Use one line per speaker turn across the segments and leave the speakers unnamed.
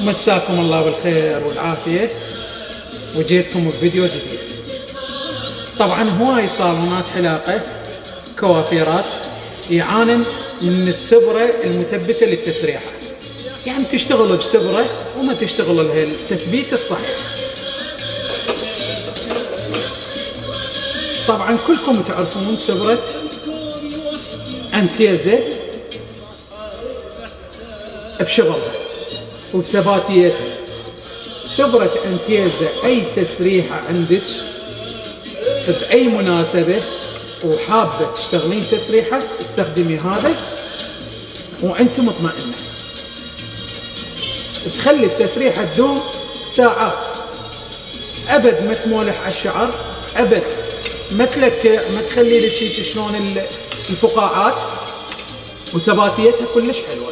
مساكم الله بالخير والعافية، وجيتكم بفيديو جديد. طبعا هواي صالونات حلاقة كوافيرات يعانن من السبرة المثبتة للتسريحة، يعني تشتغل بسبرة وما تشتغل لها التثبيت الصحيح. طبعا كلكم تعرفون سبرة انتيزا بشغلها وبثباتيتها. سبرة انتيزا اي تسريحة عندك بأي مناسبة وحابة تشتغلين تسريحة استخدمي هذا وانت مطمئنة، تخلي التسريحة تدوم ساعات، ابد ما تمولح على الشعر، ابد ما تلكع، ما تخلي لك هيك شلون الفقاعات، وثباتيتها كلش حلوة.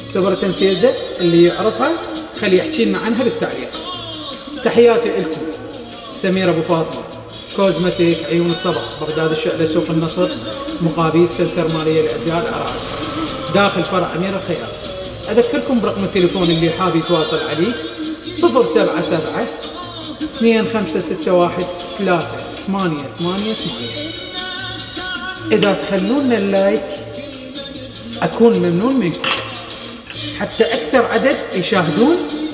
سبرة انتيزا اللي يعرفها خلي يحكي لنا عنها بالتعليق. تحياتي لكم. سمير ابو فاطمة، كوزمتيك، عيون الصباح، بغداد الشعلة، سوق النصر، مقابل سنتر مالية الازياء العراس، داخل فرع امير الخياط. اذكركم برقم التليفون اللي حاب يتواصل عليه 077 2561 3888. اذا تخلونا اللايك اكون ممنون منكم حتى اكثر عدد يشاهدون